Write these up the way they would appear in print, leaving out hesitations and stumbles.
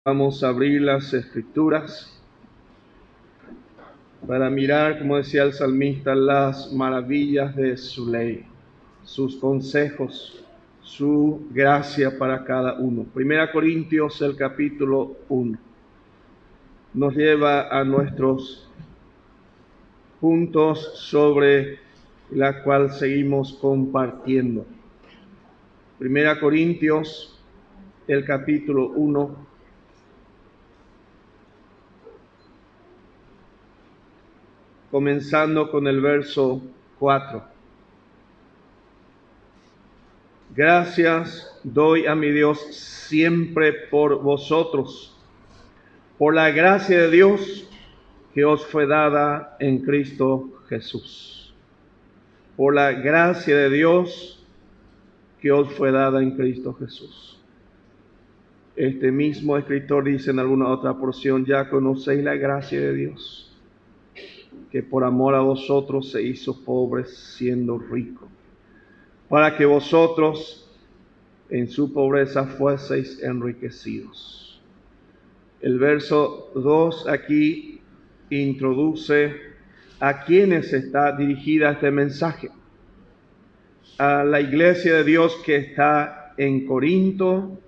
Vamos a abrir las Escrituras para mirar, como decía el salmista, las maravillas de su ley, sus consejos, su gracia para cada uno. Primera Corintios, el capítulo 1, nos lleva a nuestros puntos sobre la cual seguimos compartiendo. Primera Corintios, el capítulo 1. Comenzando con el verso 4. Gracias doy a mi Dios siempre por vosotros, por la gracia de Dios que os fue dada en Cristo Jesús. Por la gracia de Dios que os fue dada en Cristo Jesús. Este mismo escritor dice en alguna otra porción: ya conocéis la gracia de Dios, que por amor a vosotros se hizo pobre siendo rico, para que vosotros en su pobreza fueseis enriquecidos. El verso 2 aquí introduce a quienes está dirigida este mensaje. A la iglesia de Dios que está en Corinto,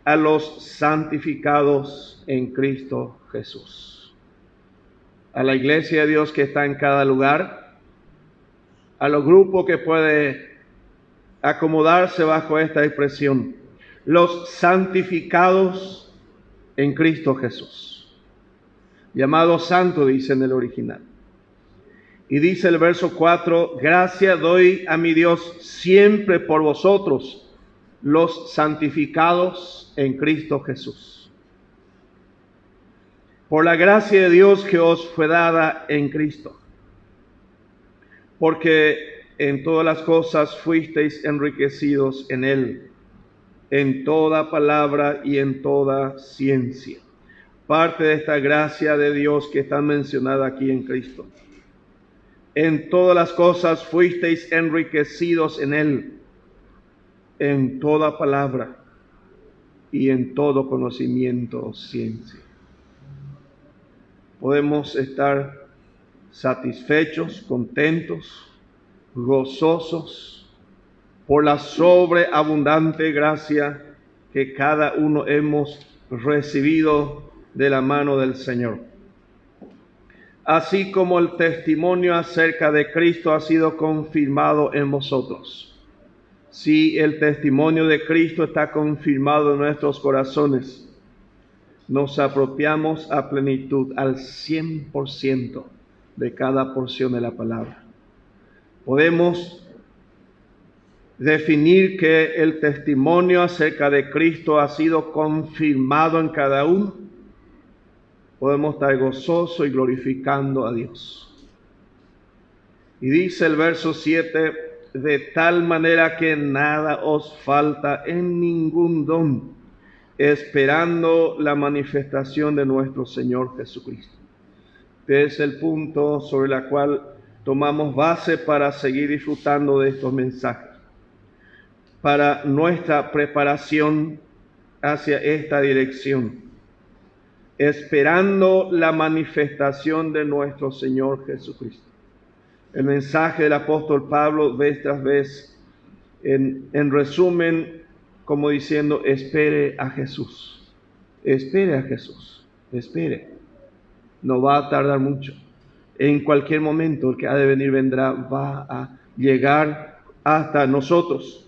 a los santificados en Cristo Jesús. A la iglesia de Dios que está en cada lugar, a los grupos que puede acomodarse bajo esta expresión: los santificados en Cristo Jesús. Llamado santo, dice en el original. Y dice el verso 4: gracias doy a mi Dios siempre por vosotros, los santificados en Cristo Jesús. Por la gracia de Dios que os fue dada en Cristo. Porque en todas las cosas fuisteis enriquecidos en Él, en toda palabra y en toda ciencia. Parte de esta gracia de Dios que está mencionada aquí en Cristo. En todas las cosas fuisteis enriquecidos en Él, en toda palabra y en todo conocimiento o ciencia. Podemos estar satisfechos, contentos, gozosos por la sobreabundante gracia que cada uno hemos recibido de la mano del Señor. Así como el testimonio acerca de Cristo ha sido confirmado en vosotros. Si el testimonio de Cristo está confirmado en nuestros corazones, nos apropiamos a plenitud, al 100% de cada porción de la palabra. Podemos definir que el testimonio acerca de Cristo ha sido confirmado en cada uno. Podemos estar gozosos y glorificando a Dios. Y dice el verso 7: de tal manera que nada os falta en ningún don, esperando la manifestación de nuestro Señor Jesucristo. Este es el punto sobre el cual tomamos base para seguir disfrutando de estos mensajes, para nuestra preparación hacia esta dirección, esperando la manifestación de nuestro Señor Jesucristo. El mensaje del apóstol Pablo, vez tras vez, en resumen, como diciendo: espere a Jesús, espere a Jesús, espere. No va a tardar mucho. En cualquier momento el que ha de venir vendrá, va a llegar hasta nosotros.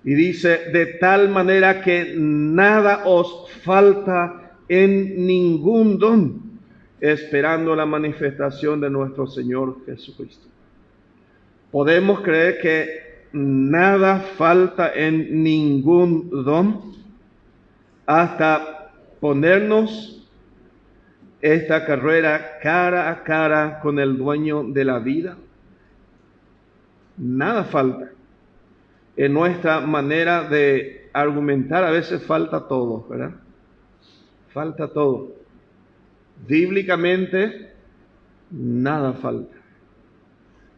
Y dice: de tal manera que nada os falta en ningún don, esperando la manifestación de nuestro Señor Jesucristo. Podemos creer que nada falta en ningún don hasta ponernos esta carrera cara a cara con el dueño de la vida. Nada falta. En nuestra manera de argumentar a veces falta todo, ¿verdad? Falta todo. Bíblicamente, nada falta.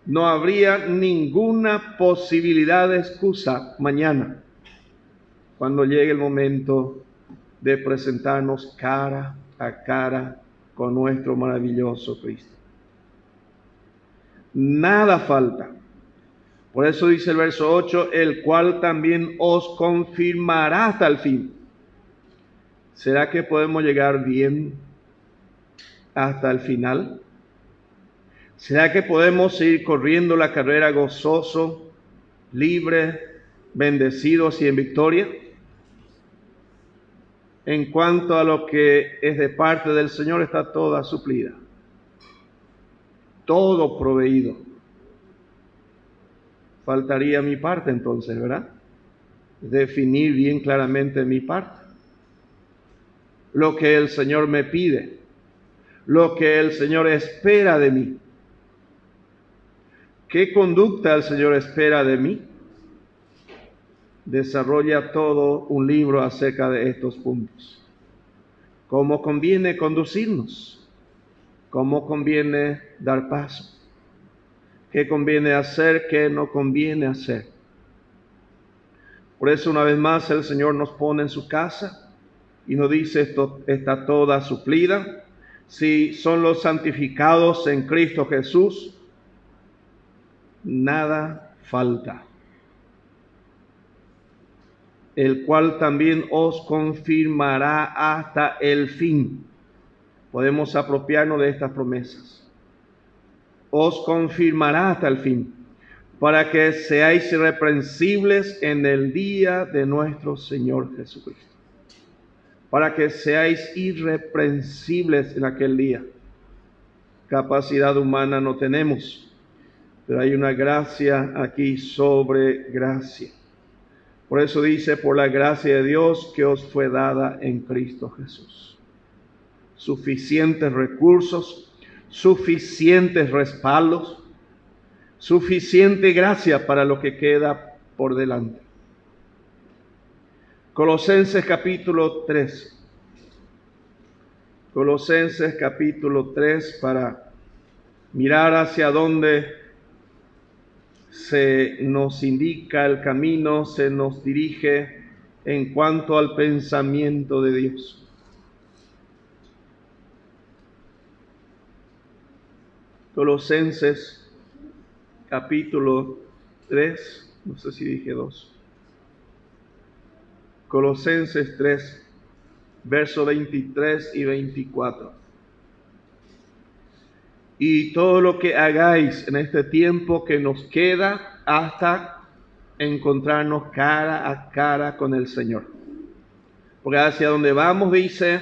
No habría ninguna posibilidad de excusa mañana, cuando llegue el momento de presentarnos cara a cara con nuestro maravilloso Cristo. Nada falta. Por eso dice el verso 8, el cual también os confirmará hasta el fin. ¿Será que podemos llegar bien hasta el final? ¿Será que podemos seguir corriendo la carrera gozoso, libre, bendecidos y en victoria? En cuanto a lo que es de parte del Señor, está toda suplida, todo proveído. Faltaría mi parte entonces, ¿verdad? Definir bien claramente mi parte. Lo que el Señor me pide, lo que el Señor espera de mí. ¿Qué conducta el Señor espera de mí? Desarrolla todo un libro acerca de estos puntos. ¿Cómo conviene conducirnos? ¿Cómo conviene dar paso? ¿Qué conviene hacer? ¿Qué no conviene hacer? Por eso una vez más el Señor nos pone en su casa y nos dice esto está toda suplida. Si son los santificados en Cristo Jesús, nada falta. El cual también os confirmará hasta el fin. Podemos apropiarnos de estas promesas. Os confirmará hasta el fin, para que seáis irreprensibles en el día de nuestro Señor Jesucristo. Para que seáis irreprensibles en aquel día. Capacidad humana no tenemos, pero hay una gracia aquí sobre gracia. Por eso dice, por la gracia de Dios que os fue dada en Cristo Jesús. Suficientes recursos, suficientes respaldos, suficiente gracia para lo que queda por delante. Colosenses capítulo 3. Colosenses capítulo 3 para mirar hacia dónde se nos indica el camino, se nos dirige en cuanto al pensamiento de Dios. Colosenses capítulo 3, no sé si dije 2. Colosenses 3, versos 23 y 24. Y todo lo que hagáis en este tiempo que nos queda hasta encontrarnos cara a cara con el Señor. Porque hacia donde vamos, dice,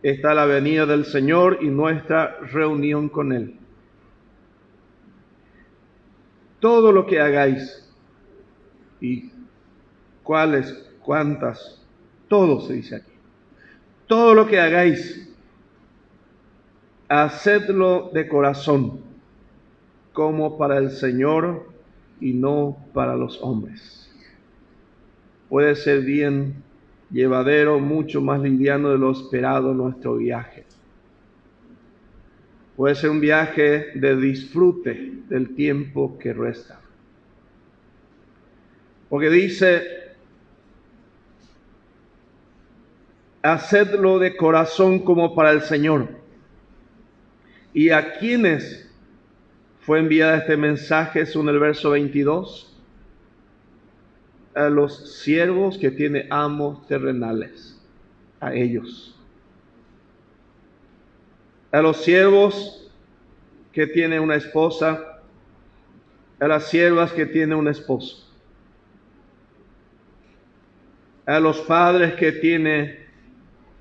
está la venida del Señor y nuestra reunión con Él. Todo lo que hagáis, y cuáles, cuántas, todo se dice aquí. Todo lo que hagáis, hacedlo de corazón, como para el Señor y no para los hombres. Puede ser bien llevadero, mucho más liviano de lo esperado nuestro viaje. Puede ser un viaje de disfrute del tiempo que resta. Porque dice, hacedlo de corazón como para el Señor. ¿Y a quiénes fue enviada este mensaje según el verso 22? A los siervos que tienen amos terrenales, a ellos. A los siervos que tienen una esposa, a las siervas que tienen un esposo, a los padres que tienen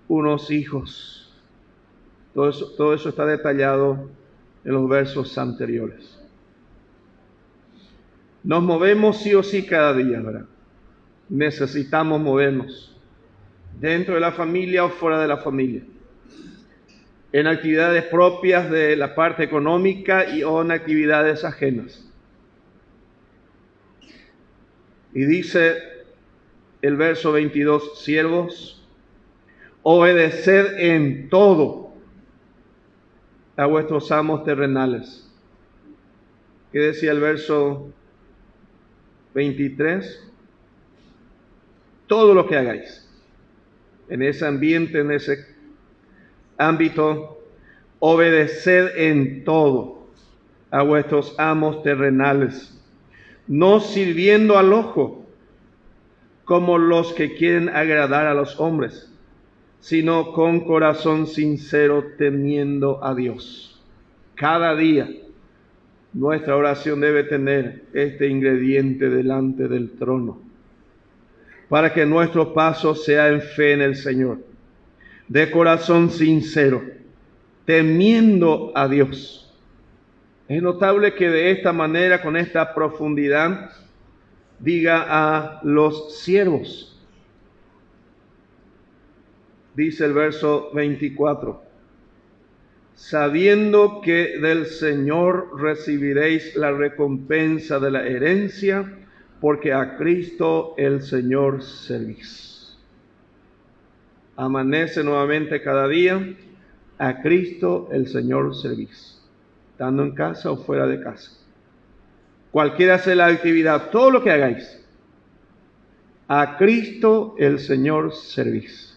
unos hijos. Todo eso está detallado en los versos anteriores. Nos movemos sí o sí cada día, ¿verdad? Necesitamos movernos dentro de la familia o fuera de la familia, en actividades propias de la parte económica y o en actividades ajenas. Y dice el verso 22, siervos, obedeced en todo a vuestros amos terrenales. ¿Qué decía el verso 23? Todo lo que hagáis. En ese ambiente, en ese ámbito, obedeced en todo a vuestros amos terrenales, no sirviendo al ojo como los que quieren agradar a los hombres, sino con corazón sincero temiendo a Dios. Cada día nuestra oración debe tener este ingrediente delante del trono, para que nuestro paso sea en fe en el Señor, de corazón sincero, temiendo a Dios. Es notable que de esta manera, con esta profundidad, diga a los siervos. Dice el verso 24, sabiendo que del Señor recibiréis la recompensa de la herencia, porque a Cristo el Señor servís. Amanece nuevamente cada día, a Cristo el Señor servís, estando en casa o fuera de casa. Cualquiera sea la actividad, todo lo que hagáis, a Cristo el Señor servís.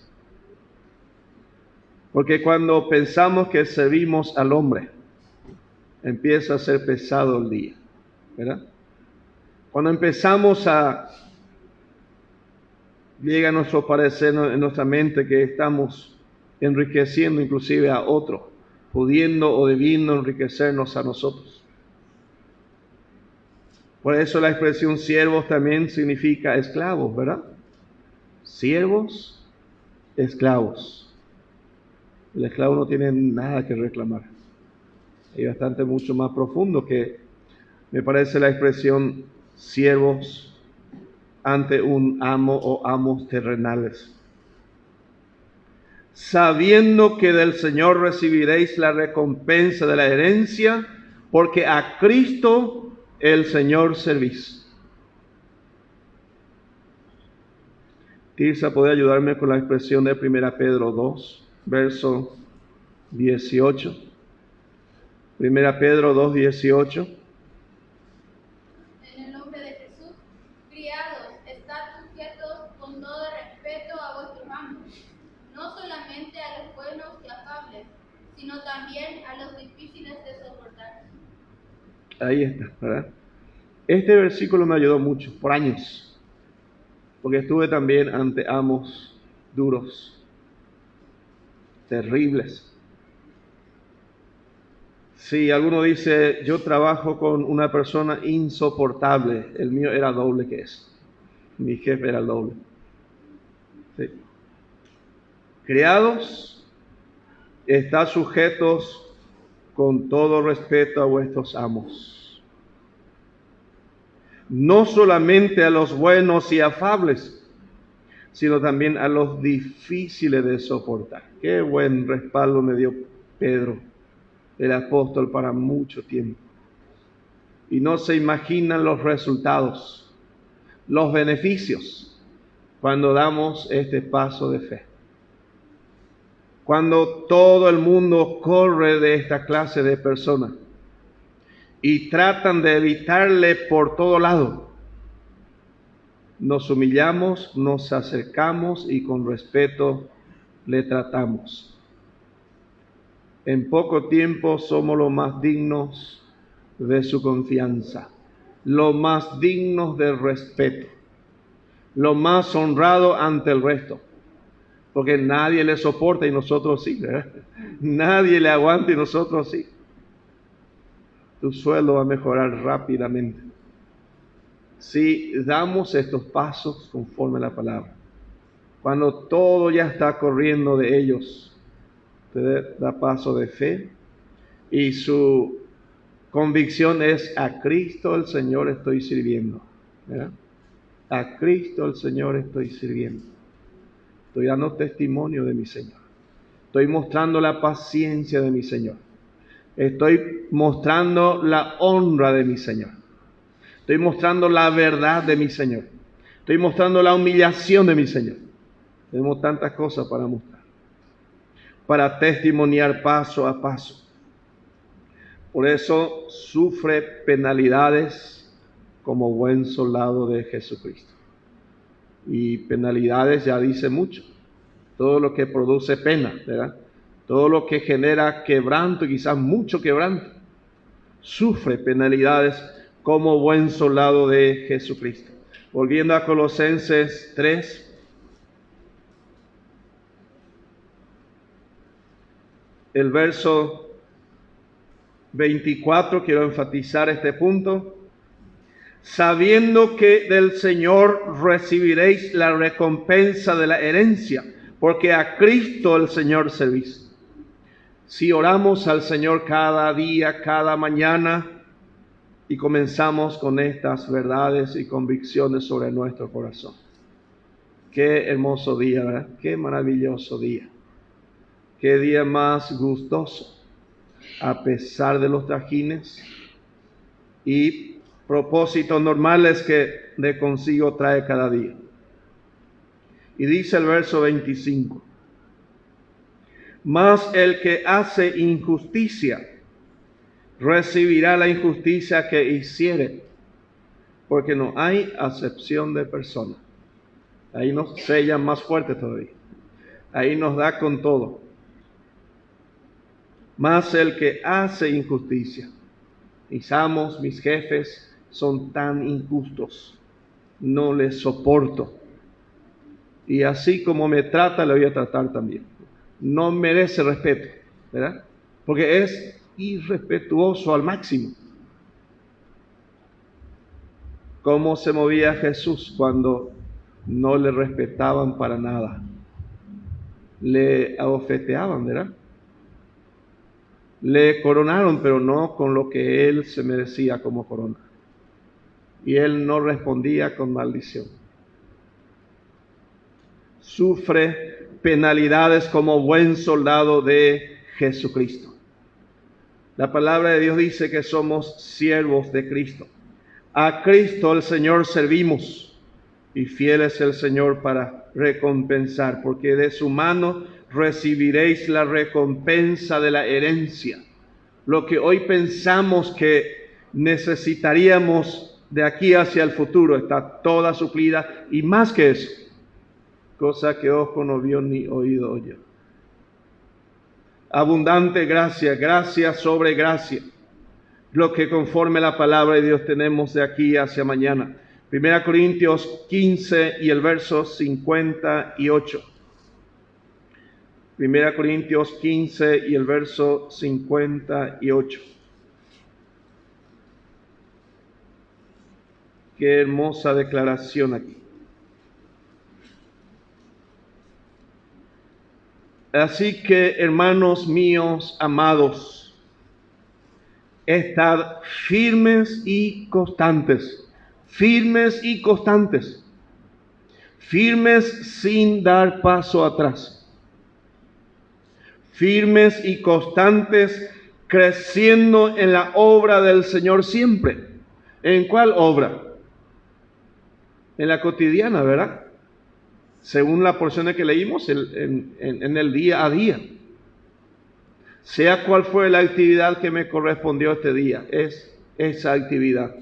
Porque cuando pensamos que servimos al hombre, empieza a ser pesado el día, ¿verdad? Cuando empezamos llega a nuestro parecer en nuestra mente que estamos enriqueciendo inclusive a otro, pudiendo o debiendo enriquecernos a nosotros. Por eso la expresión siervos también significa esclavos, ¿verdad? Siervos, esclavos. El esclavo no tiene nada que reclamar. Hay bastante mucho más profundo que me parece la expresión siervos ante un amo o amos terrenales. Sabiendo que del Señor recibiréis la recompensa de la herencia, porque a Cristo el Señor servís. Tirsa, ¿puede ayudarme con la expresión de 1 Pedro 2, verso 18? 1 Pedro 2, 18. En el nombre de Jesús, criados, estad sujetos con todo respeto a vuestros amos, no solamente a los buenos y afables, sino también a los difíciles de soportar. Ahí está, ¿verdad? Este versículo me ayudó mucho, por años, porque estuve también ante amos duros, terribles. Si alguno dice, yo trabajo con una persona insoportable, el mío era doble que eso. Mi jefe era el doble. Sí. Criados, estad sujetos con todo respeto a vuestros amos. No solamente a los buenos y afables, sino también a los difíciles de soportar. Qué buen respaldo me dio Pedro, el apóstol, para mucho tiempo. Y no se imaginan los resultados, los beneficios, cuando damos este paso de fe. Cuando todo el mundo corre de esta clase de personas y tratan de evitarle por todo lado, nos humillamos, nos acercamos y con respeto le tratamos. En poco tiempo somos los más dignos de su confianza, los más dignos de respeto, los más honrados ante el resto, porque nadie le soporta y nosotros sí, ¿verdad? Nadie le aguanta y nosotros sí. Tu sueldo va a mejorar rápidamente si damos estos pasos conforme a la palabra. Cuando todo ya está corriendo de ellos, usted da paso de fe y su convicción es: a Cristo el Señor estoy sirviendo, ¿verdad? A Cristo el Señor estoy sirviendo. Estoy dando testimonio de mi Señor. Estoy mostrando la paciencia de mi Señor. Estoy mostrando la honra de mi Señor. Estoy mostrando la verdad de mi Señor. Estoy mostrando la humillación de mi Señor. Tenemos tantas cosas para mostrar, para testimoniar paso a paso. Por eso sufre penalidades como buen soldado de Jesucristo. Y penalidades ya dice mucho. todo lo que produce pena, ¿verdad? Todo lo que genera quebranto, y quizás mucho quebranto, sufre penalidades como buen soldado de Jesucristo. Volviendo a Colosenses 3, el verso 24, quiero enfatizar este punto. Sabiendo que del Señor recibiréis la recompensa de la herencia, porque a Cristo el Señor servís. Si oramos al Señor cada día, cada mañana, y comenzamos con estas verdades y convicciones sobre nuestro corazón. Qué hermoso día, ¿verdad? Qué maravilloso día. Qué día más gustoso, a pesar de los trajines y propósitos normales que de consigo trae cada día. Y dice el verso 25, mas el que hace injusticia recibirá la injusticia que hiciere, porque no hay acepción de persona. Ahí nos sella más fuerte todavía. Ahí nos da con todo. Mas el que hace injusticia, mis jefes son tan injustos, no les soporto. Y así como me trata, le voy a tratar también. No merece respeto, ¿verdad? Porque es irrespetuoso al máximo. ¿Cómo se movía Jesús cuando no le respetaban para nada? Le abofeteaban, ¿verdad? Le coronaron, pero no con lo que él se merecía como corona. Y él no respondía con maldición. Sufre penalidades como buen soldado de Jesucristo. La palabra de Dios dice que somos siervos de Cristo. A Cristo el Señor servimos, y fiel es el Señor para recompensar, porque de su mano recibiréis la recompensa de la herencia. Lo que hoy pensamos que necesitaríamos de aquí hacia el futuro está toda suplida, y más que eso, cosa que ojo no vio ni oído oyó. Abundante gracia, gracia sobre gracia, lo que conforme la palabra de Dios tenemos de aquí hacia mañana. 1 Corintios 15 y el verso 58. 1 Corintios 15 y el verso 58. Qué hermosa declaración aquí. Así que, hermanos míos amados, estad firmes y constantes, firmes y constantes, firmes sin dar paso atrás, firmes y constantes, creciendo en la obra del Señor siempre. ¿En cuál obra? En la cotidiana, ¿verdad? Según la porción que leímos, en el día a día. Sea cual fue la actividad que me correspondió este día, es esa actividad.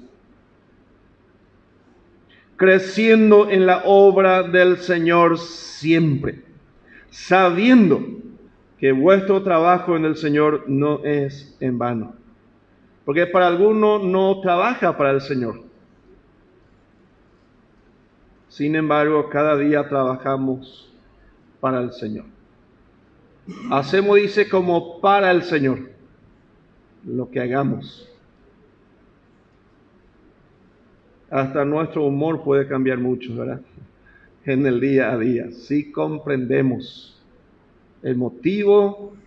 Creciendo en la obra del Señor siempre, sabiendo que vuestro trabajo en el Señor no es en vano. Porque para algunos no trabaja para el Señor. Sin embargo, cada día trabajamos para el Señor. Hacemos, dice, como para el Señor, lo que hagamos. Hasta nuestro humor puede cambiar mucho, ¿verdad? En el día a día. Si comprendemos el motivo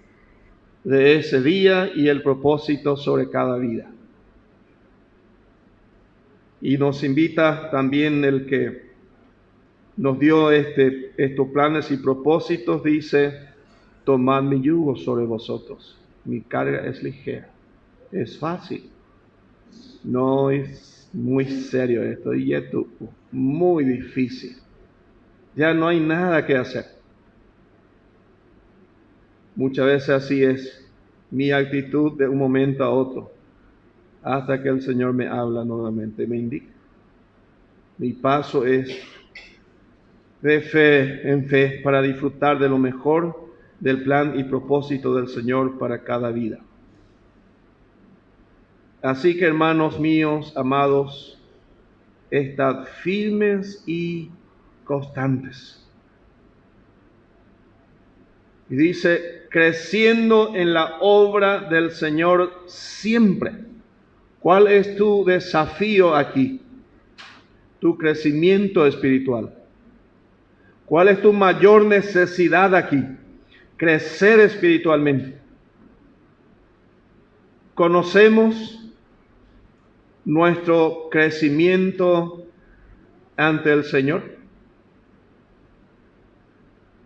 de ese día y el propósito sobre cada vida. Y nos invita también el que nos dio estos planes y propósitos, dice: tomad mi yugo sobre vosotros, mi carga es ligera, es fácil. No es muy serio esto, y esto muy difícil. Ya no hay nada que hacer. Muchas veces así es mi actitud de un momento a otro, hasta que el Señor me habla nuevamente, me indica. Mi paso es de fe en fe para disfrutar de lo mejor del plan y propósito del Señor para cada vida. Así que, hermanos míos, amados, estad firmes y constantes. Y dice, creciendo en la obra del Señor siempre. ¿Cuál es tu desafío aquí? Tu crecimiento espiritual. ¿Cuál es tu mayor necesidad aquí? Crecer espiritualmente. Conocemos nuestro crecimiento ante el Señor.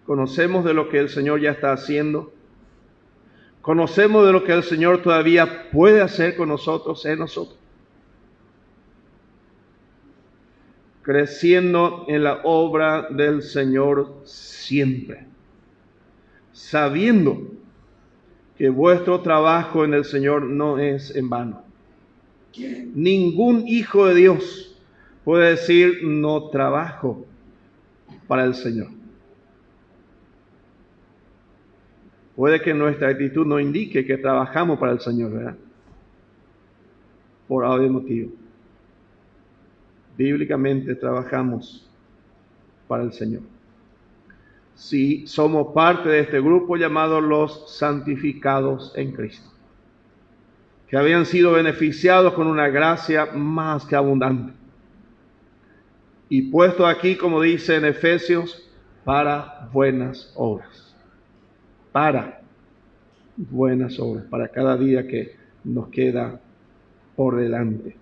Conocemos de lo que el Señor ya está haciendo. Conocemos de lo que el Señor todavía puede hacer con nosotros, en nosotros. Creciendo en la obra del Señor siempre. Sabiendo que vuestro trabajo en el Señor no es en vano. Ningún hijo de Dios puede decir no trabajo para el Señor. Puede que nuestra actitud no indique que trabajamos para el Señor, ¿verdad? Por algún motivo. Bíblicamente trabajamos para el Señor. Si somos parte de este grupo llamado los santificados en Cristo, que habían sido beneficiados con una gracia más que abundante. Y puesto aquí, como dice en Efesios, para buenas obras. Para buenas obras, para cada día que nos queda por delante.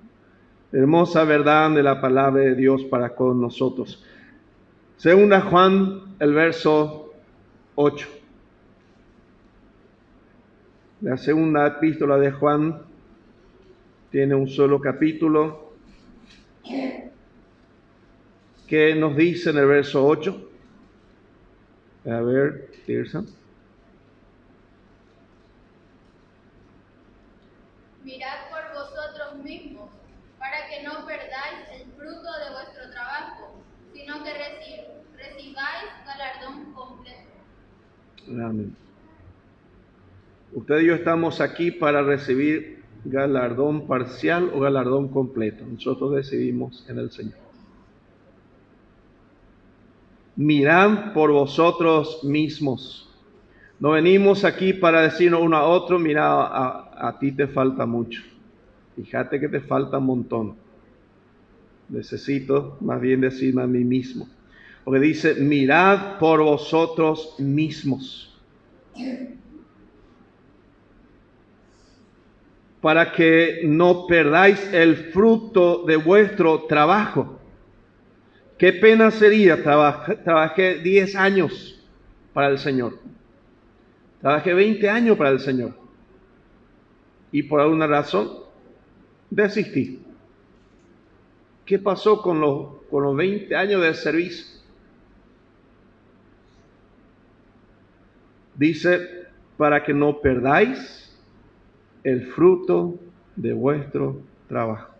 Hermosa verdad de la palabra de Dios para con nosotros. Segunda Juan, el verso 8. La segunda epístola de Juan tiene un solo capítulo que nos dice en el verso 8. A ver, Tirsa. Mirad por vosotros mismos, para que no perdáis el fruto de vuestro trabajo, sino que recibáis galardón completo. Amén. Usted y yo estamos aquí para recibir galardón parcial o galardón completo. Nosotros decidimos en el Señor. Mirad por vosotros mismos. No venimos aquí para decirnos uno a otro, mira, a ti te falta mucho. Fíjate que te falta un montón. Necesito más bien decirme a mí mismo. Porque dice, mirad por vosotros mismos. Para que no perdáis el fruto de vuestro trabajo. Qué pena sería, trabajé 10 años para el Señor. Trabajé 20 años para el Señor. Y por alguna razón, desistí. ¿Qué pasó con los 20 años de servicio? Dice, para que no perdáis el fruto de vuestro trabajo,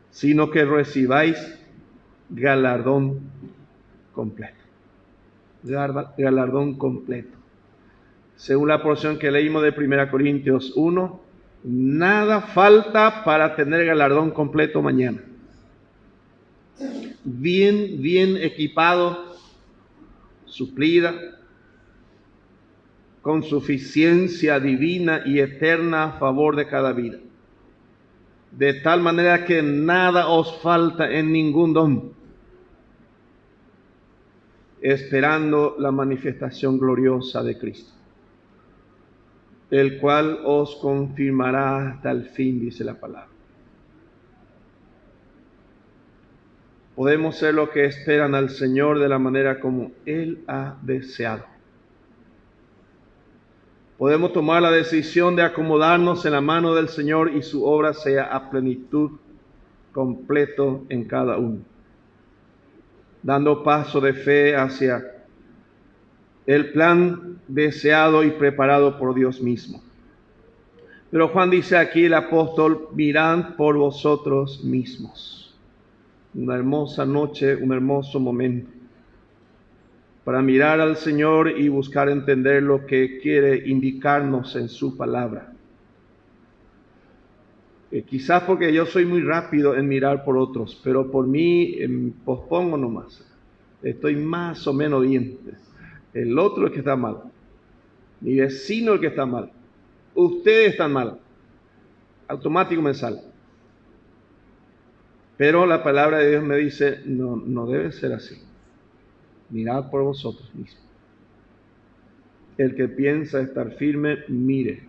sino que recibáis galardón completo. Galardón completo. Según la porción que leímos de 1 Corintios 1, nada falta para tener galardón completo mañana. Bien equipado, suplida, con suficiencia divina y eterna a favor de cada vida. De tal manera que nada os falta en ningún don, esperando la manifestación gloriosa de Cristo, el cual os confirmará hasta el fin, dice la palabra. Podemos ser lo que esperan al Señor de la manera como Él ha deseado. Podemos tomar la decisión de acomodarnos en la mano del Señor y su obra sea a plenitud, completo en cada uno, dando paso de fe hacia el plan deseado y preparado por Dios mismo. Pero Juan dice aquí, el apóstol, mirad por vosotros mismos. Una hermosa noche, un hermoso momento. para mirar al Señor y buscar entender lo que quiere indicarnos en su palabra. Quizás porque yo soy muy rápido en mirar por otros, pero por mí pospongo nomás. Estoy más o menos bien. El otro es que está mal. Mi vecino es el que está mal. Ustedes están mal. Automático me sale. Pero la palabra de Dios me dice, no debe ser así. Mirad por vosotros mismos. El que piensa estar firme, mire.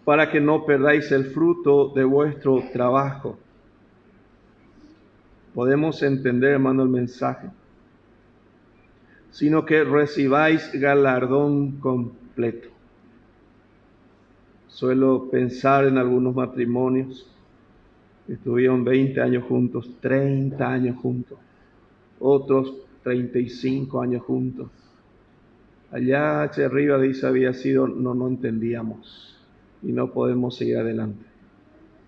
Para que no perdáis el fruto de vuestro trabajo. Podemos entender, hermano, el mensaje. Sino que recibáis galardón completo. Suelo pensar en algunos matrimonios. Estuvieron 20 años juntos, 30 años juntos. Otros 35 años juntos. Allá hacia arriba dice había sido, no entendíamos. Y no podemos seguir adelante.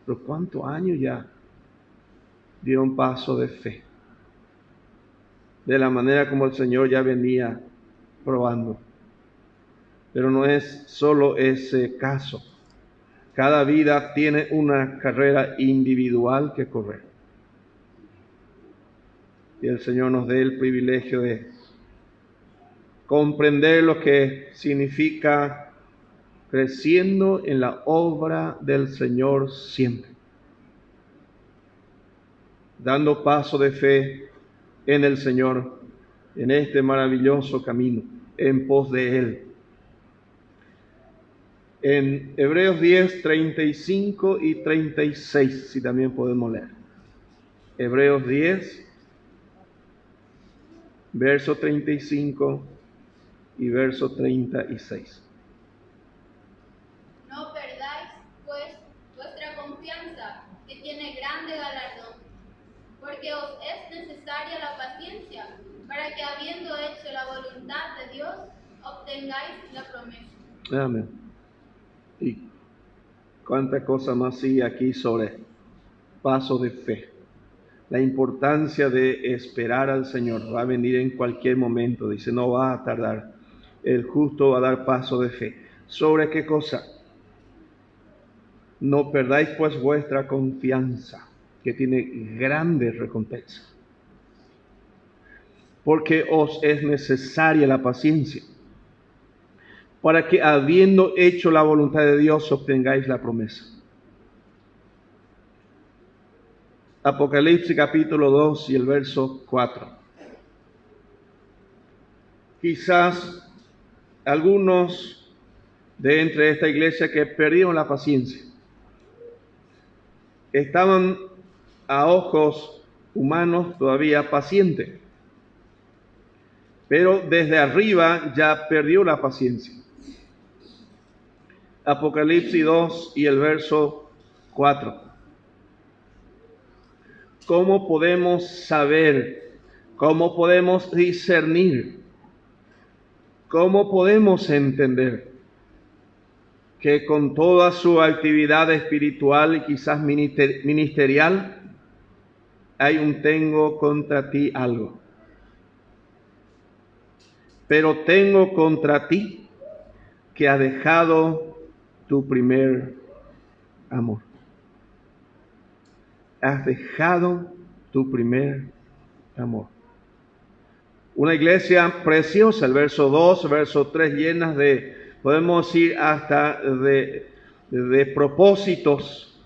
Pero ¿cuántos años ya dieron paso de fe? De la manera como el Señor ya venía probando. Pero no es solo ese caso. Cada vida tiene una carrera individual que correr. Y el Señor nos dé el privilegio de comprender lo que significa creciendo en la obra del Señor siempre. Dando paso de fe en el Señor, en este maravilloso camino, en pos de Él. En Hebreos 10, 35 y 36, si también podemos leer. Hebreos 10, verso 35 y verso 36. No perdáis, pues, vuestra confianza, que tiene grande galardón, porque os es necesaria la paciencia, para que habiendo hecho la voluntad de Dios, obtengáis la promesa. Amén. Y cuánta cosa más sigue aquí sobre paso de fe. La importancia de esperar al Señor. Va a venir en cualquier momento. Dice, no va a tardar. El justo va a dar paso de fe. ¿Sobre qué cosa? No perdáis pues vuestra confianza, que tiene grande recompensa. Porque os es necesaria la paciencia, para que habiendo hecho la voluntad de Dios obtengáis la promesa. Apocalipsis capítulo 2 y el verso 4. Quizás algunos de entre esta iglesia que perdieron la paciencia, estaban a ojos humanos todavía pacientes, pero desde arriba ya perdió la paciencia. Apocalipsis 2 y el verso 4. ¿Cómo podemos saber? ¿Cómo podemos discernir? ¿Cómo podemos entender que con toda su actividad espiritual y quizás ministerial hay un tengo contra ti algo? Pero tengo contra ti que has dejado tu primer amor. Has dejado tu primer amor. Una iglesia preciosa, el verso 2, el verso 3, llenas de, podemos decir, hasta de propósitos,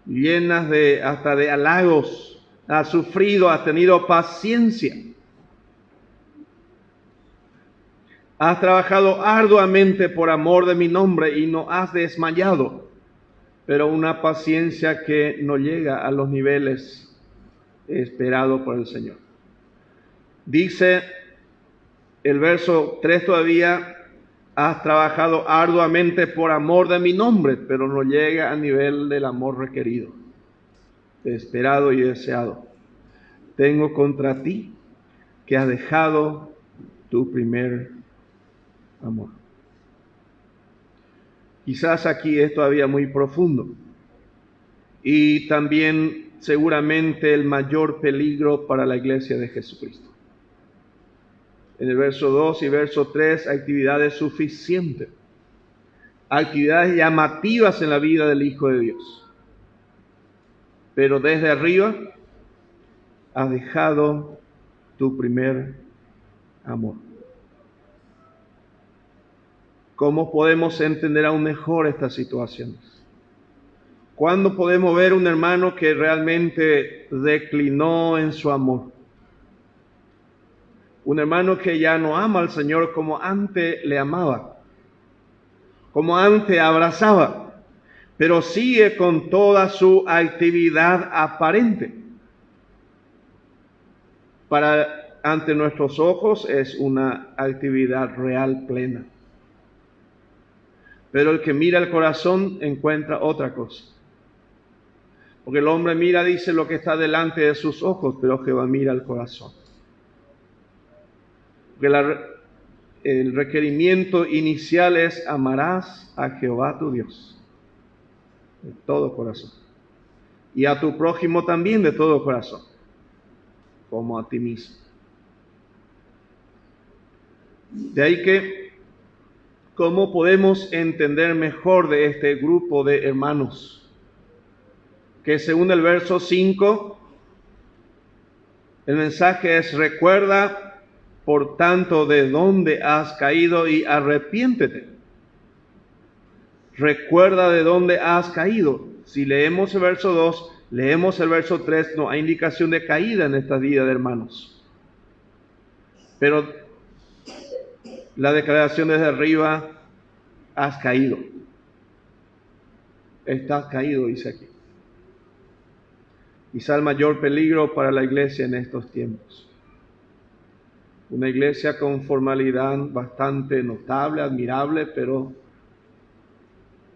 llenas hasta de halagos. Ha sufrido, ha tenido paciencia. Has trabajado arduamente por amor de mi nombre y no has desmayado. Pero una paciencia que no llega a los niveles esperados por el Señor. Dice el verso 3 todavía, has trabajado arduamente por amor de mi nombre, pero no llega al nivel del amor requerido, esperado y deseado. Tengo contra ti que has dejado tu primer amor. Quizás aquí es todavía muy profundo. Y también seguramente el mayor peligro para la iglesia de Jesucristo. En el verso 2 y verso 3, actividades suficientes, actividades llamativas en la vida del Hijo de Dios. Pero desde arriba, has dejado tu primer amor. ¿Cómo podemos entender aún mejor estas situaciones? ¿Cuándo podemos ver un hermano que realmente declinó en su amor? Un hermano que ya no ama al Señor como antes le amaba, como antes abrazaba, pero sigue con toda su actividad aparente. Ante nuestros ojos es una actividad real plena. Pero el que mira el corazón encuentra otra cosa. Porque el hombre mira, dice, lo que está delante de sus ojos, pero Jehová mira el corazón. Porque el requerimiento inicial es: amarás a Jehová tu Dios de todo corazón, y a tu prójimo también de todo corazón, como a ti mismo. De ahí que, ¿cómo podemos entender mejor de este grupo de hermanos? Que según el verso 5, el mensaje es: recuerda por tanto de dónde has caído y arrepiéntete. Recuerda de dónde has caído. Si leemos el verso 2, leemos el verso 3, no hay indicación de caída en esta vida de hermanos. Pero la declaración desde arriba: has caído. Estás caído, dice aquí. Quizá el mayor peligro para la iglesia en estos tiempos. Una iglesia con formalidad bastante notable, admirable, pero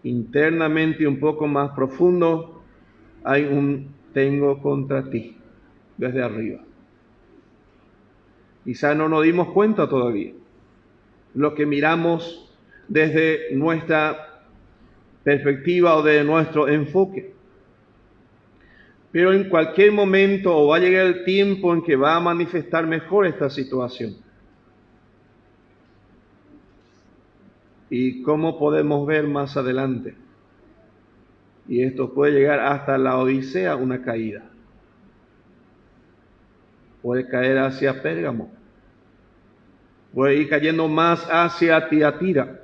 internamente un poco más profundo hay un tengo contra ti desde arriba. Quizá no nos dimos cuenta todavía. Lo que miramos desde nuestra perspectiva o de nuestro enfoque. Pero en cualquier momento o va a llegar el tiempo en que va a manifestar mejor esta situación. ¿Y cómo podemos ver más adelante? Y esto puede llegar hasta la Odisea, una caída. Puede caer hacia Pérgamo. Puede ir cayendo más hacia Tiatira.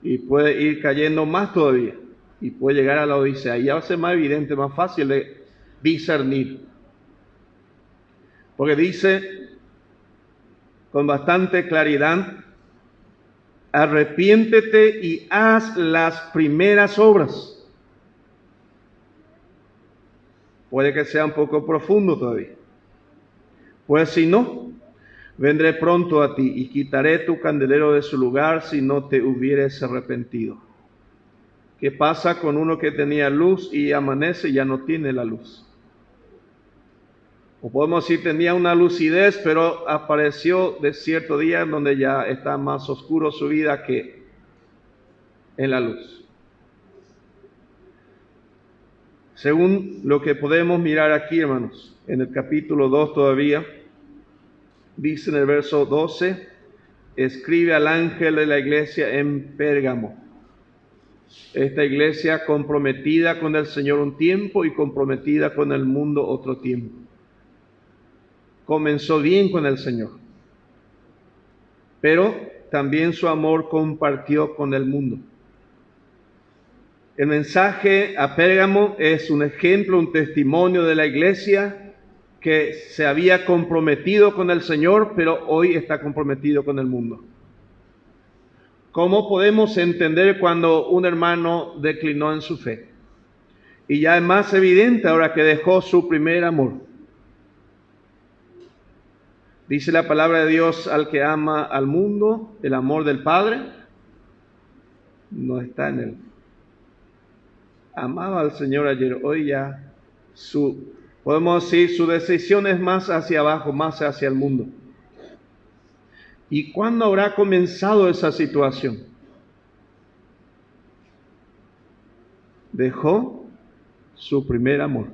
Y puede ir cayendo más todavía. Y puede llegar a la Odisea. Y ya va a ser más evidente, más fácil de discernir. Porque dice con bastante claridad: arrepiéntete y haz las primeras obras. Puede que sea un poco profundo todavía. Pues si no, vendré pronto a ti y quitaré tu candelero de su lugar si no te hubieres arrepentido. ¿Qué pasa con uno que tenía luz y amanece y ya no tiene la luz? O podemos decir, tenía una lucidez, pero apareció de cierto día en donde ya está más oscuro su vida que en la luz. Según lo que podemos mirar aquí, hermanos, en el capítulo 2 todavía, dice en el verso 12, escribe al ángel de la iglesia en Pérgamo. Esta iglesia comprometida con el Señor un tiempo y comprometida con el mundo otro tiempo. Comenzó bien con el Señor, pero también su amor compartió con el mundo. El mensaje a Pérgamo es un ejemplo, un testimonio de la iglesia que se había comprometido con el Señor, pero hoy está comprometido con el mundo. ¿Cómo podemos entender cuando un hermano declinó en su fe? Y ya es más evidente ahora que dejó su primer amor. Dice la palabra de Dios: al que ama al mundo, el amor del Padre no está en él. Amaba al Señor ayer, hoy ya podemos decir, su decisión es más hacia abajo, más hacia el mundo. ¿Y cuándo habrá comenzado esa situación? Dejó su primer amor.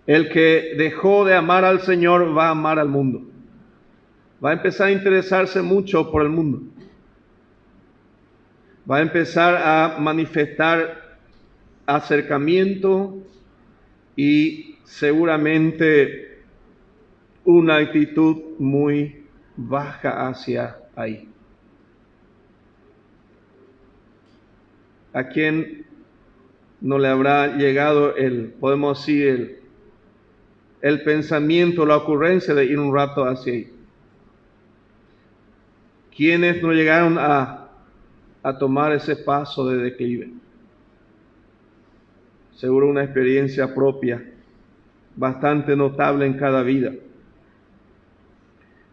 El que dejó de amar al Señor va a amar al mundo. Va a empezar a interesarse mucho por el mundo. Va a empezar a manifestar acercamiento y seguramente una actitud muy baja hacia ahí. ¿A quién no le habrá llegado podemos decir, el pensamiento, la ocurrencia de ir un rato hacia ahí? ¿Quiénes no llegaron a tomar ese paso de declive? Seguro una experiencia propia, bastante notable en cada vida.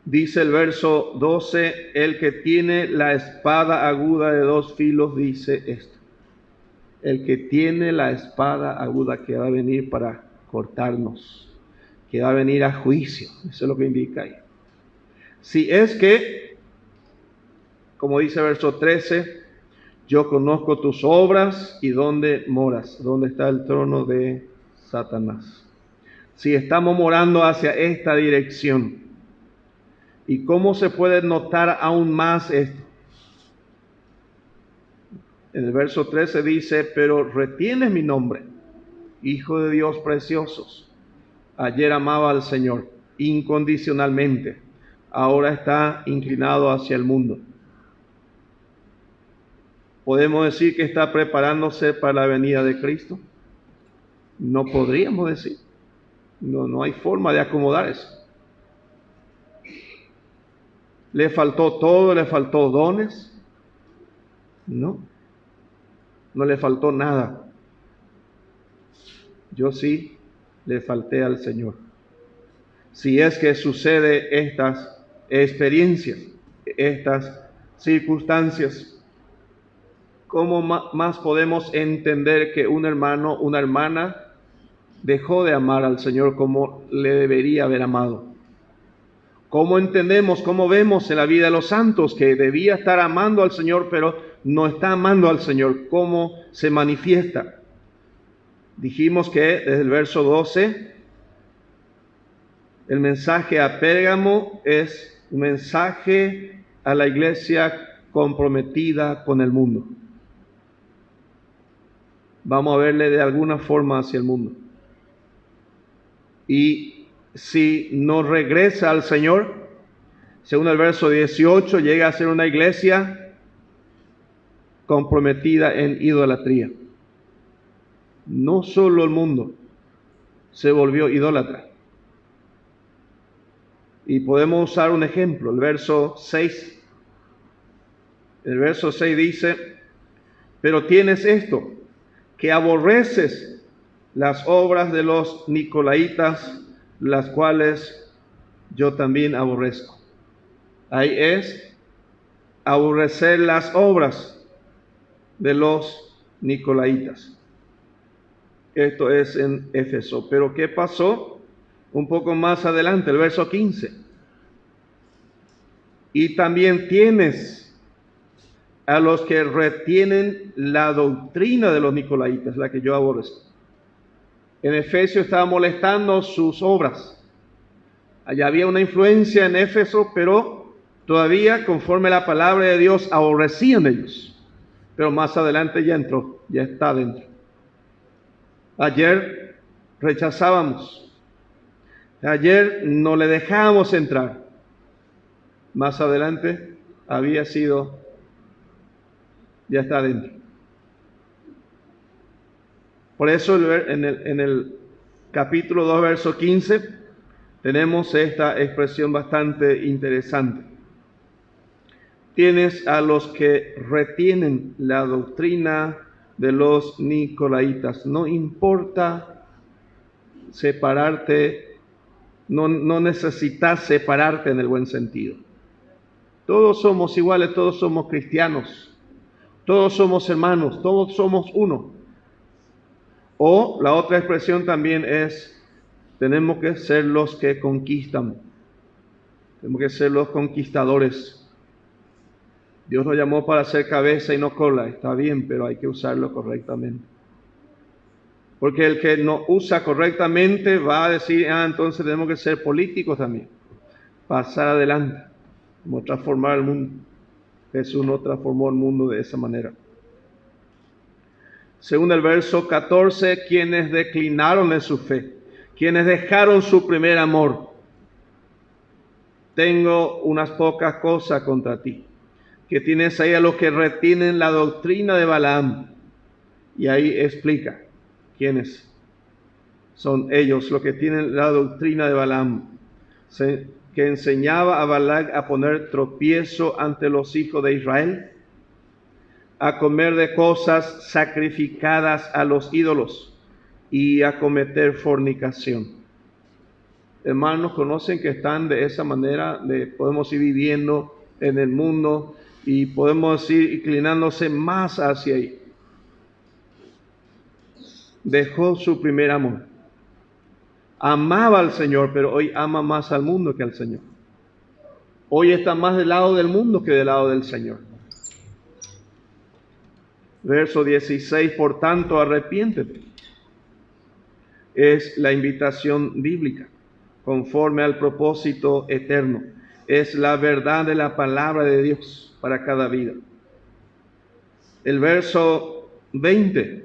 Dice el verso 12, el que tiene la espada aguda de 2 filos dice esto. El que tiene la espada aguda que va a venir para cortarnos, que va a venir a juicio. Eso es lo que indica ahí. Si es que, como dice el verso 13, yo conozco tus obras y dónde moras, dónde está el trono de Satanás. Si estamos morando hacia esta dirección, ¿y cómo se puede notar aún más esto? En el verso 13 dice, pero retienes mi nombre, Hijo de Dios preciosos. Ayer amaba al Señor incondicionalmente, ahora está inclinado hacia el mundo. ¿Podemos decir que está preparándose para la venida de Cristo? No podríamos decir. No hay forma de acomodar eso. ¿Le faltó todo? ¿Le faltó dones? No le faltó nada. Yo sí le falté al Señor. Si es que sucede estas experiencias, estas circunstancias, ¿cómo más podemos entender que un hermano, una hermana dejó de amar al Señor como le debería haber amado? ¿Cómo entendemos, cómo vemos en la vida de los santos que debía estar amando al Señor, pero no está amando al Señor? ¿Cómo se manifiesta? Dijimos que desde el verso 12, el mensaje a Pérgamo es un mensaje a la iglesia comprometida con el mundo. Vamos a verle de alguna forma hacia el mundo. Y si no regresa al Señor, según el verso 18, llega a ser una iglesia comprometida en idolatría. No solo el mundo se volvió idólatra. Y podemos usar un ejemplo, el verso 6. El verso 6 dice, pero tienes esto, que aborreces las obras de los nicolaitas, las cuales yo también aborrezco. Ahí es aborrecer las obras de los nicolaitas. Esto es en Éfeso. Pero ¿qué pasó? Un poco más adelante, el verso 15. Y también tienes a los que retienen la doctrina de los nicolaitas, la que yo aborrezco. En Efesio estaba molestando sus obras. Allá había una influencia en Éfeso, pero todavía, conforme a la palabra de Dios, aborrecían ellos. Pero más adelante ya entró, ya está dentro. Ayer rechazábamos. Ayer no le dejábamos entrar. Más adelante había sido, ya está dentro. Por eso en el capítulo 2, verso 15, tenemos esta expresión bastante interesante. Tienes a los que retienen la doctrina de los nicolaitas. No importa separarte, no necesitas separarte en el buen sentido. Todos somos iguales, todos somos cristianos, todos somos hermanos, todos somos uno. O la otra expresión también es, tenemos que ser los que conquistan, tenemos que ser los conquistadores. Dios nos llamó para ser cabeza y no cola, está bien, pero hay que usarlo correctamente. Porque el que no usa correctamente va a decir, entonces tenemos que ser políticos también. Pasar adelante, como transformar el mundo. Jesús no transformó el mundo de esa manera. Según el verso 14, quienes declinaron de su fe, quienes dejaron su primer amor. Tengo unas pocas cosas contra ti, que tienes ahí a los que retienen la doctrina de Balaam. Y ahí explica quiénes son ellos, los que tienen la doctrina de Balaam, que enseñaba a Balac a poner tropiezo ante los hijos de Israel, a comer de cosas sacrificadas a los ídolos y a cometer fornicación. Hermanos, conocen que están de esa manera, podemos ir viviendo en el mundo y podemos ir inclinándose más hacia ahí. Dejó su primer amor. Amaba al Señor, pero hoy ama más al mundo que al Señor. Hoy está más del lado del mundo que del lado del Señor. Verso 16, por tanto, arrepiéntete. Es la invitación bíblica, conforme al propósito eterno. Es la verdad de la palabra de Dios para cada vida. El verso 20,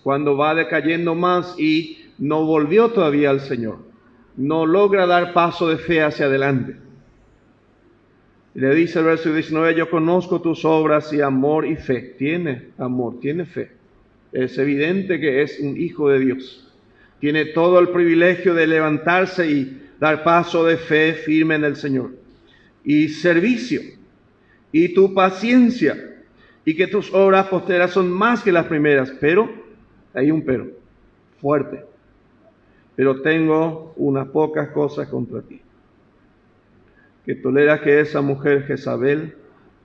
cuando va decayendo más y no volvió todavía al Señor, no logra dar paso de fe hacia adelante. Le dice el verso 19, yo conozco tus obras y amor y fe. Tiene amor, tiene fe. Es evidente que es un hijo de Dios. Tiene todo el privilegio de levantarse y dar paso de fe firme en el Señor. Y servicio, y tu paciencia, y que tus obras posteras son más que las primeras. Pero, hay un pero, fuerte. Pero tengo unas pocas cosas contra ti. Que toleras que esa mujer Jezabel,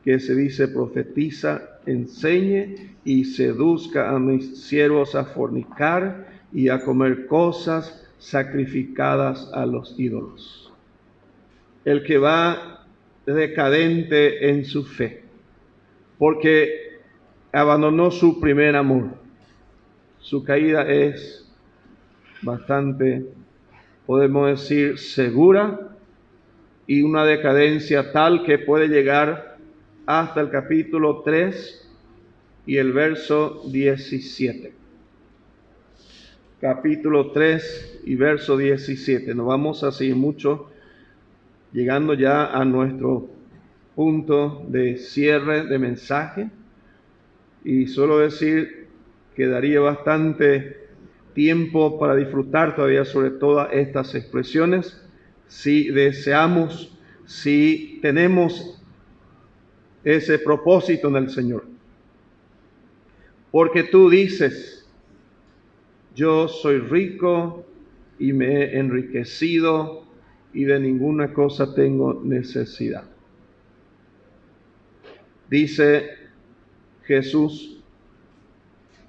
que se dice profetiza, enseñe y seduzca a mis siervos a fornicar y a comer cosas sacrificadas a los ídolos. El que va decadente en su fe, porque abandonó su primer amor. Su caída es bastante, podemos decir, segura, y una decadencia tal que puede llegar hasta el capítulo 3 y el verso 17. Capítulo 3 y verso 17. No vamos a seguir mucho, llegando ya a nuestro punto de cierre de mensaje. Y solo decir que daría bastante tiempo para disfrutar todavía sobre todas estas expresiones. Si deseamos, si tenemos ese propósito en el Señor. Porque tú dices, yo soy rico y me he enriquecido y de ninguna cosa tengo necesidad. Dice Jesús,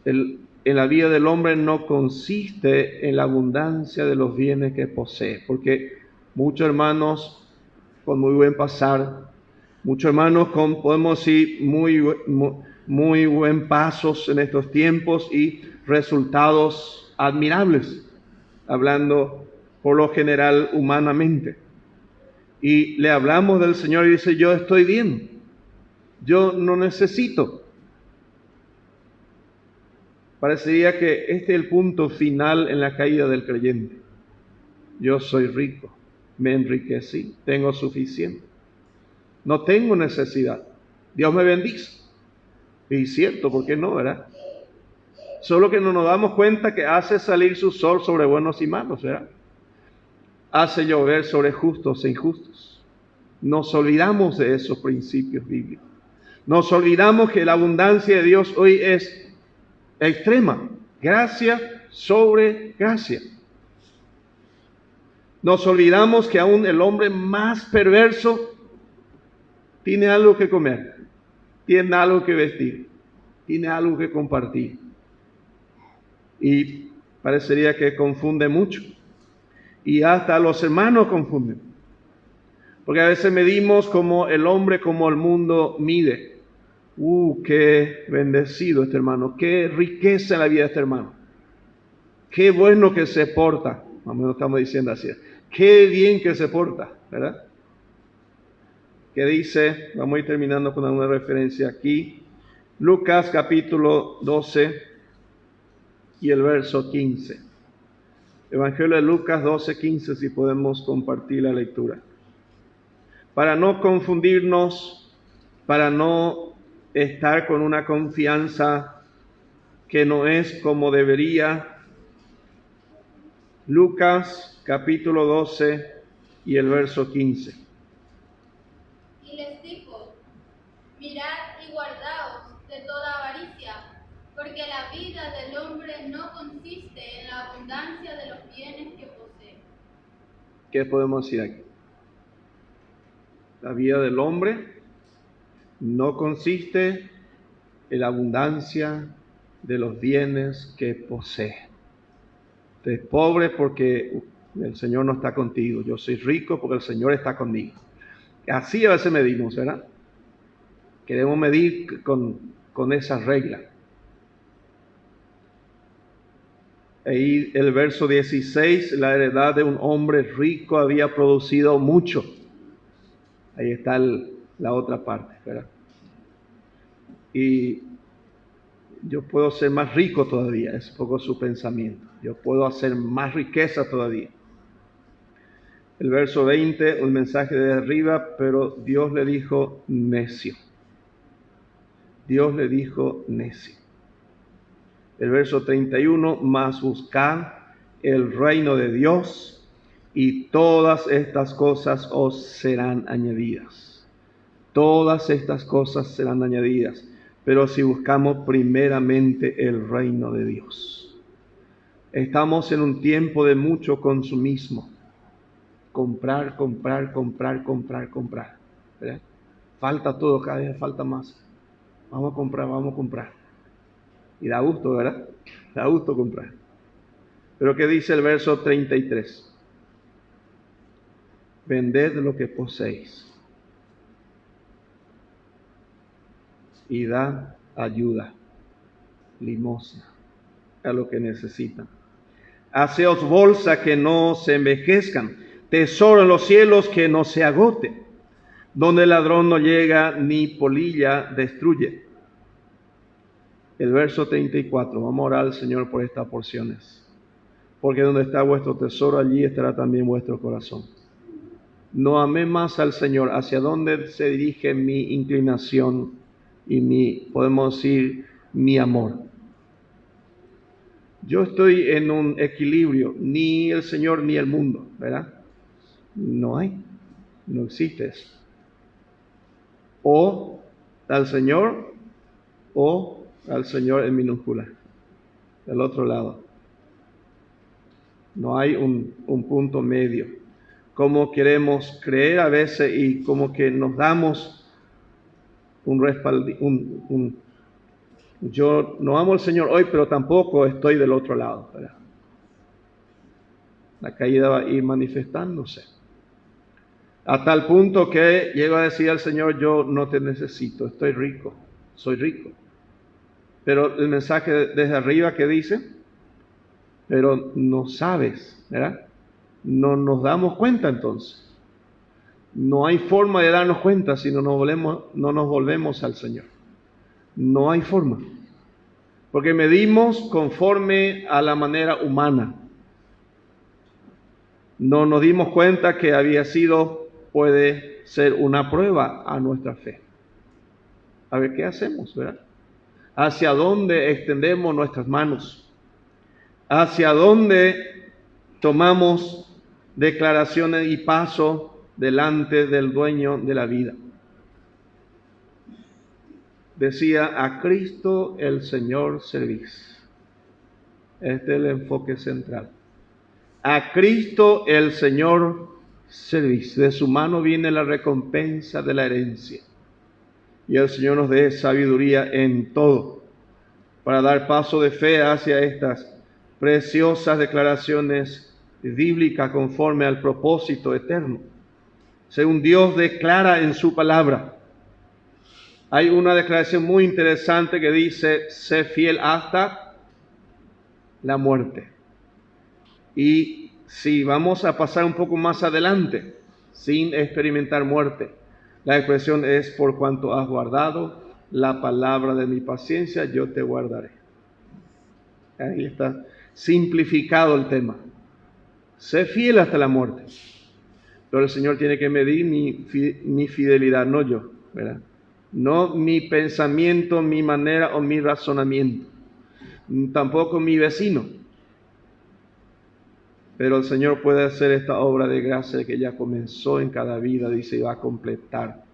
en la vida del hombre no consiste en la abundancia de los bienes que posee, porque muchos hermanos con muy buen pasar, muchos hermanos con, podemos decir, muy buen pasos en estos tiempos y resultados admirables, hablando por lo general humanamente. Y le hablamos del Señor y dice, yo estoy bien, yo no necesito. Parecería que este es el punto final en la caída del creyente. Yo soy rico. Me enriquecí, tengo suficiente. No tengo necesidad. Dios me bendice. Y cierto, ¿por qué no, verdad? Solo que no nos damos cuenta que hace salir su sol sobre buenos y malos, ¿verdad? Hace llover sobre justos e injustos. Nos olvidamos de esos principios bíblicos. Nos olvidamos que la abundancia de Dios hoy es extrema. Gracia sobre gracia. Nos olvidamos que aún el hombre más perverso tiene algo que comer, tiene algo que vestir, tiene algo que compartir. Y parecería que confunde mucho. Y hasta los hermanos confunden. Porque a veces medimos como el hombre, como el mundo mide. Qué bendecido este hermano, qué riqueza en la vida de este hermano. qué bueno que se porta. Más o menos estamos diciendo así. Qué bien que se porta, ¿verdad? Que dice, vamos a ir terminando con una referencia aquí, Lucas capítulo 12 y el verso 15. Evangelio de Lucas 12, 15, si podemos compartir la lectura. Para no confundirnos, para no estar con una confianza que no es como debería. Lucas capítulo 12 y el verso 15. Y les dijo: mirad y guardaos de toda avaricia, porque la vida del hombre no consiste en la abundancia de los bienes que posee. ¿Qué podemos decir aquí? La vida del hombre no consiste en la abundancia de los bienes que posee. Usted es pobre porque el Señor no está contigo. Yo soy rico porque el Señor está conmigo. Así a veces medimos, ¿verdad? Queremos medir con esa regla. Ahí el verso 16, la heredad de un hombre rico había producido mucho. Ahí está la otra parte, ¿verdad? Y yo puedo ser más rico todavía, es un poco su pensamiento. Yo puedo hacer más riqueza todavía. El verso 20, un mensaje de arriba, pero Dios le dijo necio. Dios le dijo necio. El verso 31, mas buscad el reino de Dios y todas estas cosas os serán añadidas. Todas estas cosas serán añadidas, pero si buscamos primeramente el reino de Dios. Estamos en un tiempo de mucho consumismo. Comprar, comprar, comprar, comprar, comprar. ¿Verdad? Falta todo, cada vez falta más. Vamos a comprar, vamos a comprar. Y da gusto, ¿verdad? Da gusto comprar. Pero ¿qué dice el verso 33? Vended lo que poseéis y dad ayuda, limosna, a lo que necesitan. Haceos bolsa que no se envejezcan, tesoro en los cielos que no se agote, donde el ladrón no llega ni polilla destruye. El verso 34, vamos a orar al Señor por estas porciones. Porque donde está vuestro tesoro, allí estará también vuestro corazón. No amé más al Señor. ¿Hacia dónde se dirige mi inclinación y podemos decir, mi amor? Yo estoy en un equilibrio, ni el Señor ni el mundo, ¿verdad? No existe eso. O al Señor o al Señor en minúscula, del otro lado. No hay un punto medio. Como queremos creer a veces y como que nos damos un respaldo. Yo no amo al Señor hoy, pero tampoco estoy del otro lado, ¿verdad? La caída va a ir manifestándose. A tal punto que llego a decir al Señor, yo no te necesito, estoy rico, soy rico. Pero el mensaje desde arriba que dice, pero no sabes, ¿verdad? No nos damos cuenta entonces. No hay forma de darnos cuenta si no nos volvemos al Señor. No hay forma. Porque medimos conforme a la manera humana. No nos dimos cuenta que puede ser una prueba a nuestra fe. A ver, ¿qué hacemos, verdad? ¿Hacia dónde extendemos nuestras manos? ¿Hacia dónde tomamos declaraciones y paso delante del dueño de la vida? Decía, a Cristo el Señor servís. Este es el enfoque central. A Cristo el Señor servís. De su mano viene la recompensa de la herencia. Y el Señor nos dé sabiduría en todo para dar paso de fe hacia estas preciosas declaraciones bíblicas conforme al propósito eterno. Según Dios declara en su palabra. Hay una declaración muy interesante que dice, sé fiel hasta la muerte. Y si vamos a pasar un poco más adelante, sin experimentar muerte, la expresión es: por cuanto has guardado la palabra de mi paciencia, yo te guardaré. Ahí está simplificado el tema. Sé fiel hasta la muerte. Pero el Señor tiene que medir mi fidelidad, no yo, ¿verdad? No mi pensamiento, mi manera o mi razonamiento. Tampoco mi vecino. Pero el Señor puede hacer esta obra de gracia que ya comenzó en cada vida, dice, y va a completar.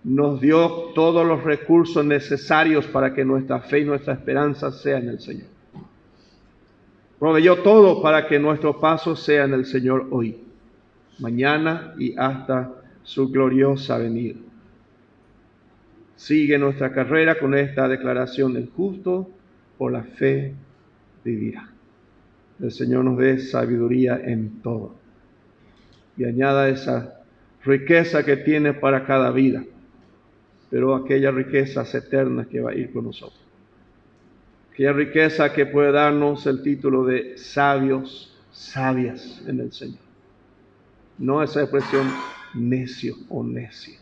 Nos dio todos los recursos necesarios para que nuestra fe y nuestra esperanza sea en el Señor. Proveyó todo para que nuestro paso sea en el Señor hoy, mañana y hasta su gloriosa venida. Sigue nuestra carrera con esta declaración: el justo por la fe vivirá. El Señor nos dé sabiduría en todo y añada esa riqueza que tiene para cada vida, pero aquellas riquezas eternas que va a ir con nosotros. Aquella riqueza que puede darnos el título de sabios, sabias en el Señor. No esa expresión necio o necia.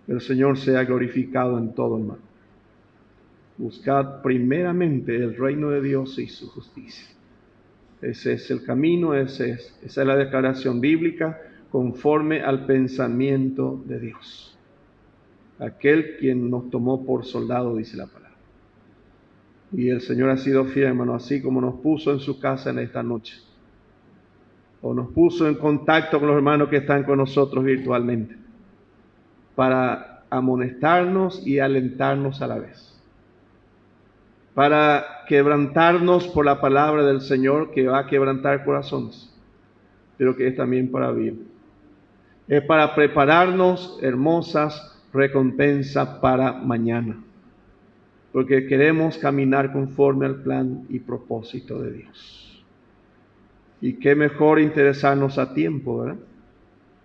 El Señor sea glorificado en todo, hermano. Buscad primeramente el reino de Dios y su justicia. Ese es el camino, esa es la declaración bíblica conforme al pensamiento de Dios. Aquel quien nos tomó por soldado, dice la palabra. Y el Señor ha sido fiel, hermano, así como nos puso en su casa en esta noche. O nos puso en contacto con los hermanos que están con nosotros virtualmente, para amonestarnos y alentarnos a la vez. Para quebrantarnos por la palabra del Señor, que va a quebrantar corazones, pero que es también para bien. Es para prepararnos hermosas recompensas para mañana, porque queremos caminar conforme al plan y propósito de Dios. Y qué mejor interesarnos a tiempo, ¿verdad?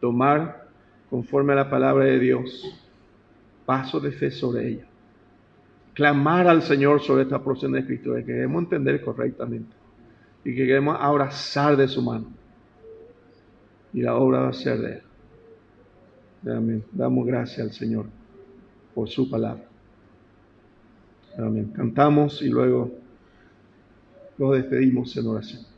Tomar conforme a la palabra de Dios paso de fe sobre ella. Clamar al Señor sobre esta porción de Escritura, que queremos entender correctamente y que queremos abrazar de su mano. Y la obra va a ser de Él. Amén. Damos gracias al Señor por su palabra. Amén. Cantamos y luego nos despedimos en oración.